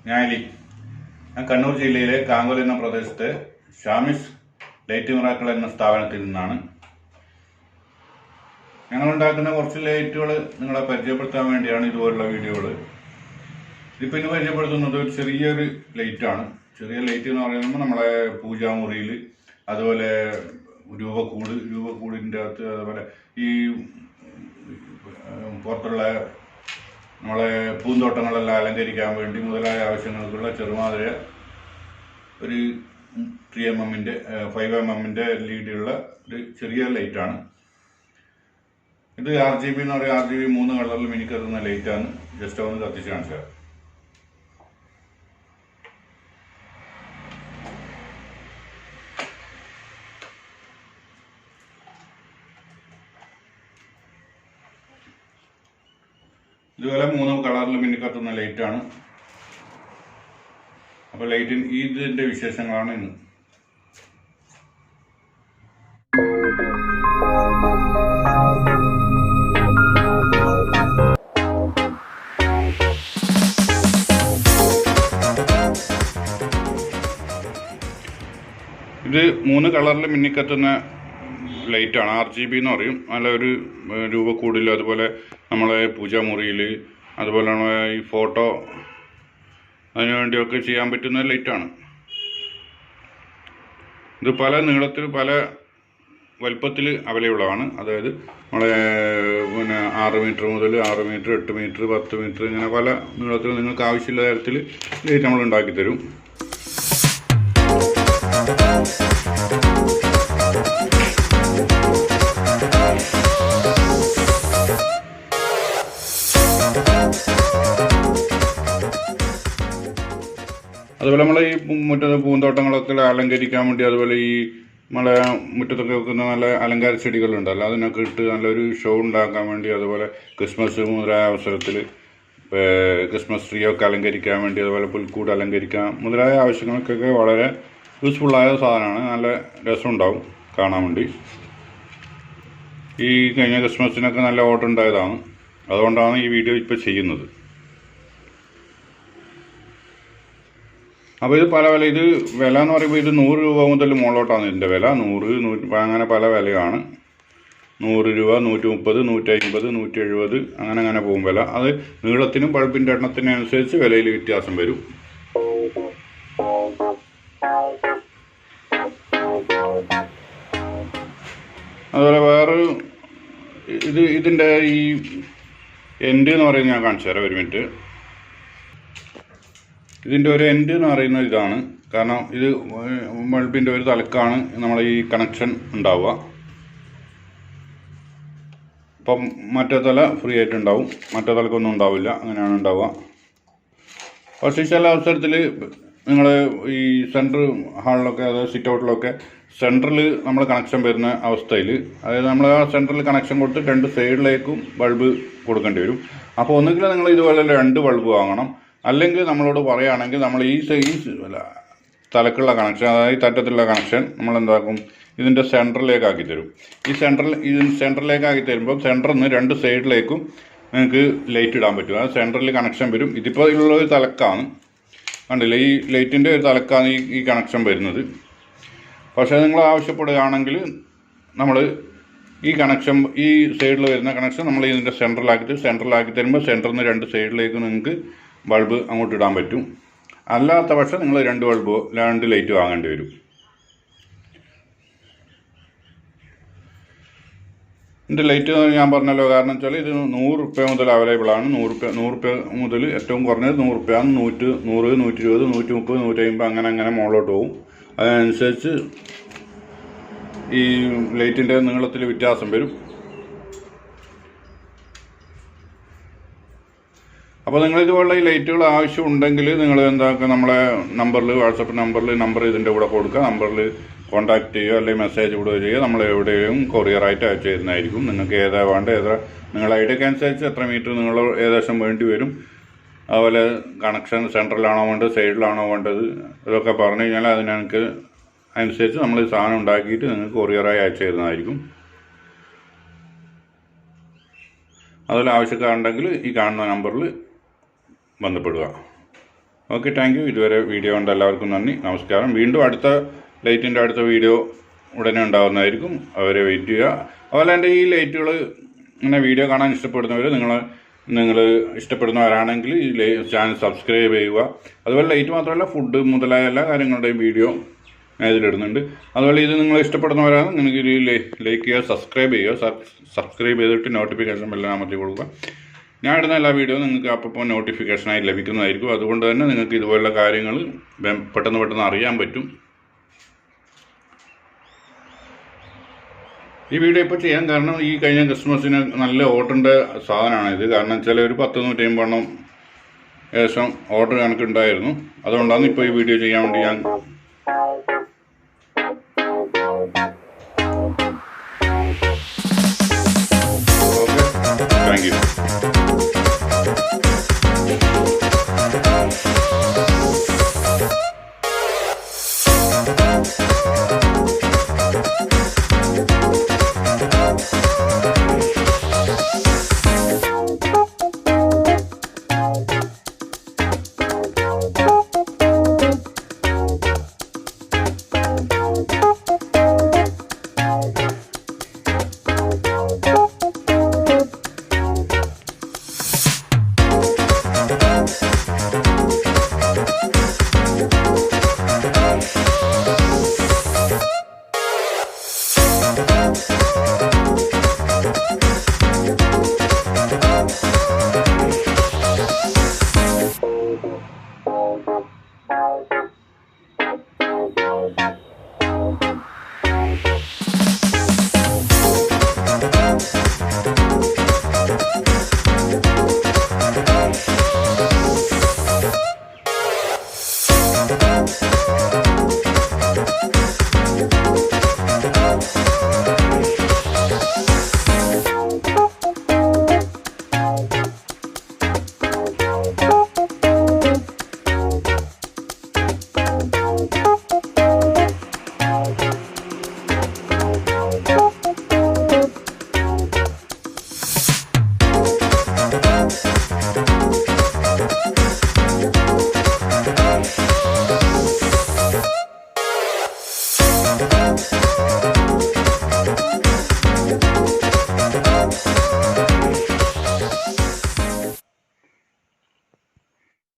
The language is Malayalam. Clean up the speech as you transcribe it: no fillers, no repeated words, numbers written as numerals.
ഞാൻ കണ്ണൂർ ജില്ലയിലെ കാങ്കോൽ എന്ന പ്രദേശത്തെ ഷാമിസ് ലൈറ്റ് മിറാക്കിൾ എന്ന സ്ഥാപനത്തിൽ നിന്നാണ്. ഞങ്ങളുണ്ടാക്കുന്ന കുറച്ച് ലൈറ്റുകൾ നിങ്ങളെ പരിചയപ്പെടുത്താൻ വേണ്ടിയാണ് ഇതുപോലുള്ള വീഡിയോകൾ. ഇതിപ്പോൾ ഇന്ന് പരിചയപ്പെടുത്തുന്നത് ഒരു ചെറിയൊരു ലൈറ്റാണ്. ചെറിയ ലൈറ്റ് എന്ന് പറയുമ്പോൾ നമ്മളെ പൂജാമുറിയിൽ, അതുപോലെ രൂപക്കൂടിൻ്റെ അകത്ത്, അതുപോലെ ഈ പുറത്തുള്ള നമ്മളെ പൂന്തോട്ടങ്ങളെല്ലാം അലങ്കരിക്കാൻ വേണ്ടി മുതലായ ആവശ്യങ്ങൾക്കുള്ള ചെറുമാതിരി ഒരു 3mm 5mm LED ഉള്ള ഒരു ചെറിയ ലൈറ്റാണ് ഇത്. RGB എന്ന് പറയുക, RGB 3 കളറിൽ മിനിക്കത്തുന്ന ലൈറ്റാണ്. ജസ്റ്റ് ഒന്ന് കത്തിച്ച് കാണിച്ചാൽ ഇതുപോലെ 3 കളറിൽ മിന്നിക്കത്തുന്ന ലൈറ്റാണ്. അപ്പോൾ ഇതിൻ്റെ വിശേഷങ്ങളാണ് ഇന്ന്. ഇത് 3 കളറിൽ മിന്നിക്കത്തുന്ന ലൈറ്റാണ്. RGB എന്ന് പറയും. നല്ല ഒരു രൂപക്കൂടിൽ, അതുപോലെ നമ്മളെ പൂജാമുറിയിൽ, അതുപോലെ ഈ ഫോട്ടോ അതിനു വേണ്ടിയൊക്കെ ചെയ്യാൻ പറ്റുന്ന ലൈറ്റാണ്. ഇത് പല നീളത്തിൽ, പല വലുപ്പത്തിൽ അവൈലബിളാണ്. അതായത് നമ്മളെ 6 മീറ്റർ മുതൽ 6 മീറ്റർ, 8 മീറ്റർ, 10 മീറ്റർ, ഇങ്ങനെ പല നീളത്തിൽ നിങ്ങൾക്ക് ആവശ്യമുള്ള തരത്തിൽ ലൈറ്റ് നമ്മൾ ഉണ്ടാക്കി തരും. അതുപോലെ നമ്മൾ ഈ മുറ്റത്ത് പൂന്തോട്ടങ്ങളൊക്കെ അലങ്കരിക്കാൻ വേണ്ടി, അതുപോലെ ഈ നമ്മളെ മുറ്റത്തൊക്കെ വെക്കുന്ന നല്ല അലങ്കാര ചെടികളുണ്ടല്ലോ, അതിനൊക്കെ ഇട്ട് നല്ലൊരു ഷോ ഉണ്ടാക്കാൻ വേണ്ടി, അതുപോലെ ക്രിസ്മസ് മുതലായ അവസരത്തിൽ ക്രിസ്മസ് ട്രീ ഒക്കെ അലങ്കരിക്കാൻ വേണ്ടി, അതുപോലെ പുൽക്കൂട് അലങ്കരിക്കാൻ മുതലായ ആവശ്യങ്ങൾക്കൊക്കെ വളരെ യൂസ്ഫുള്ളായ സാധനമാണ്. നല്ല രസമുണ്ടാവും കാണാൻ വേണ്ടി. ഈ കഴിഞ്ഞ ക്രിസ്മസിനൊക്കെ നല്ല ഓർഡർ ഉണ്ടായതാണ്. അതുകൊണ്ടാണ് ഈ വീഡിയോ ഇപ്പോൾ ചെയ്യുന്നത്. അപ്പോൾ ഇത് പല വില, ഇത് വില എന്ന് പറയുമ്പോൾ ഇത് 100 രൂപ മുതൽ മുകളിലോട്ടാണ് ഇതിൻ്റെ വില. 100, 100 അങ്ങനെ പല വിലയാണ്. 100 രൂപ, 130, 150, 170 അങ്ങനെ പോകും വില. അത് നീളത്തിനും ബൾബിൻ്റെ എണ്ണത്തിനും അനുസരിച്ച് വിലയിൽ വ്യത്യാസം വരും. അതുപോലെ വേറെ ഇതിൻ്റെ ഈ എൻഡ് എന്ന് പറയുന്നത് ഞാൻ കാണിച്ചു തരാം, ഒരു മിനിറ്റ്. ഇതിൻ്റെ ഒരു എൻഡ് എന്ന് പറയുന്നത് ഇതാണ്. കാരണം ഇത് ബൾബിൻ്റെ ഒരു തലക്കാണ് നമ്മൾ ഈ കണക്ഷൻ ഉണ്ടാവുക. അപ്പം മറ്റേ തല ഫ്രീ ആയിട്ടുണ്ടാവും, മറ്റേ തലക്കൊന്നും ഉണ്ടാവില്ല, അങ്ങനെയാണ് ഉണ്ടാവുക. പക്ഷേ ചില അവസരത്തിൽ നിങ്ങൾ ഈ സെൻറ്റർ ഹാളിലൊക്കെ, അതായത് സിറ്റ് ഔട്ടിലൊക്കെ സെൻറ്ററിൽ നമ്മൾ കണക്ഷൻ വരുന്ന അവസ്ഥയിൽ, അതായത് നമ്മൾ ആ സെൻറ്ററിൽ കണക്ഷൻ കൊടുത്ത് 2 സൈഡിലേക്കും ബൾബ് കൊടുക്കേണ്ടി വരും. അപ്പോൾ ഒന്നുകിൽ നിങ്ങൾ ഇതുപോലെ 2 ബൾബ് വാങ്ങണം, അല്ലെങ്കിൽ നമ്മളോട് പറയുകയാണെങ്കിൽ നമ്മൾ ഈ തലക്കുള്ള കണക്ഷൻ, അതായത് തറ്റത്തിലുള്ള കണക്ഷൻ നമ്മൾ എന്താക്കും, ഇതിൻ്റെ സെൻറ്ററിലേക്ക് ആക്കി തരും. ഇതിന് സെൻറ്ററിലേക്ക് ആക്കി തരുമ്പോൾ സെൻറ്ററിൽ നിന്ന് 2 സൈഡിലേക്കും നിങ്ങൾക്ക് ലൈറ്റ് ഇടാൻ പറ്റും. അത് സെൻറ്ററിൽ കണക്ഷൻ വരും. ഇതിപ്പോൾ ഉള്ള ഒരു തലക്കാണ്, കണ്ടില്ലേ, ഈ ലൈറ്റിൻ്റെ ഒരു തലക്കാണ് ഈ കണക്ഷൻ വരുന്നത്. പക്ഷേ നിങ്ങൾ ആവശ്യപ്പെടുകയാണെങ്കിൽ നമ്മൾ ഈ കണക്ഷൻ, ഈ സൈഡിൽ വരുന്ന കണക്ഷൻ നമ്മൾ ഇതിൻ്റെ സെൻറ്ററിലാക്കി തരുമ്പോൾ സെൻറ്ററിൽ നിന്ന് 2 സൈഡിലേക്ക് നിങ്ങൾക്ക് ബൾബ് അങ്ങോട്ട് ഇടാൻ പറ്റും. അല്ലാത്ത പക്ഷം നിങ്ങൾ 2 ലൈറ്റ് വാങ്ങേണ്ടി വരും. ഇതിൻ്റെ ലൈറ്റ് ഞാൻ പറഞ്ഞല്ലോ, കാരണം വെച്ചാൽ ഇത് 100 രൂപ മുതൽ അവൈലബിൾ ആണ്. 100 രൂപ മുതൽ ഏറ്റവും കുറഞ്ഞത് 100 രൂപയാണ്. 100, 120, 130, 150 അങ്ങനെ മുകളിലോട്ട് പോകും. അതിനനുസരിച്ച് ഈ ലൈറ്റിൻ്റെ നീളത്തിൽ വ്യത്യാസം വരും. അപ്പോൾ നിങ്ങൾ ഇതുപോലുള്ള ഈ ലൈറ്റുകൾ ആവശ്യമുണ്ടെങ്കിൽ നിങ്ങൾ എന്താക്കുക, നമ്മളെ വാട്സപ്പ് നമ്പർ ഇതിൻ്റെ കൂടെ കൊടുക്കുക. നമ്പറിൽ കോൺടാക്ട് ചെയ്യുക, അല്ലെങ്കിൽ മെസ്സേജ് വിടുകയോ ചെയ്യുക. നമ്മൾ എവിടെയും കൊറിയറായിട്ട് അയച്ചു തരുന്നതായിരിക്കും. നിങ്ങൾക്ക് ഏതാ വേണ്ട, നിങ്ങളുടെ ഐഡിയക്ക് അനുസരിച്ച് എത്ര മീറ്റർ നിങ്ങൾ ഏകദേശം വേണ്ടി വരും, അതുപോലെ കണക്ഷൻ സെൻട്രലാണോ വേണ്ടത്, സൈഡിലാണോ വേണ്ടത്, ഇതൊക്കെ പറഞ്ഞു കഴിഞ്ഞാൽ അതിനനുസരിച്ച് നമ്മൾ ഈ സാധനം ഉണ്ടാക്കിയിട്ട് നിങ്ങൾക്ക് കൊറിയറായി അയച്ചു തരുന്നതായിരിക്കും. അതുപോലെ ആവശ്യക്കാരുണ്ടെങ്കിൽ ഈ കാണുന്ന നമ്പറിൽ ബന്ധപ്പെടുക. Okay, thank you. ഇതുവരെ വീഡിയോ കണ്ട എല്ലാവർക്കും നന്ദി, നമസ്കാരം. വീണ്ടും അടുത്ത ലൈറ്റിൻ്റെ അടുത്ത വീഡിയോ ഉടനെ ഉണ്ടാകുന്നതായിരിക്കും. അവരെ വെയിറ്റ് ചെയ്യുക. അതുപോലെ എൻ്റെ ഈ ലൈറ്റുകൾ ഇങ്ങനെ വീഡിയോ കാണാൻ ഇഷ്ടപ്പെടുന്നവർ നിങ്ങൾ ഇഷ്ടപ്പെടുന്നവരാണെങ്കിൽ ഈ ചാനൽ സബ്സ്ക്രൈബ് ചെയ്യുക. അതുപോലെ ലൈറ്റ് മാത്രമല്ല, ഫുഡ് മുതലായ എല്ലാ കാര്യങ്ങളുടെയും വീഡിയോ ഞാൻ ഇതിലിടുന്നുണ്ട്. അതുപോലെ ഇത് നിങ്ങൾ ഇഷ്ടപ്പെടുന്നവരാണ്, നിങ്ങൾക്ക് ഇത് ലൈക്ക് ചെയ്യുക, സബ്സ്ക്രൈബ് ചെയ്യുക. സബ്സ്ക്രൈബ് ചെയ്തിട്ട് നോട്ടിഫിക്കേഷൻ ബെല്ലിൽ അമർത്തി കൊടുക്കുക. ഞാൻ ഇടുന്ന എല്ലാ വീഡിയോയും നിങ്ങൾക്ക് അപ്പോൾ നോട്ടിഫിക്കേഷനായി ലഭിക്കുന്നതായിരിക്കും. അതുകൊണ്ട് തന്നെ നിങ്ങൾക്ക് ഇതുപോലുള്ള കാര്യങ്ങൾ പെട്ടെന്ന് അറിയാൻ പറ്റും. ഈ വീഡിയോ ഇപ്പോൾ ചെയ്യാൻ കാരണം, ഈ കഴിഞ്ഞ ക്രിസ്മസിന് നല്ല ഓർഡറിൻ്റെ സാധനമാണ് ഇത്. കാരണം വെച്ചാൽ ഒരു 100-150 എണ്ണം ഏകദേശം ഓർഡർ കണക്കുണ്ടായിരുന്നു. അതുകൊണ്ടാണ് ഇപ്പോൾ ഈ വീഡിയോ ചെയ്യാൻ വേണ്ടി ഞാൻ താങ്ക് യു.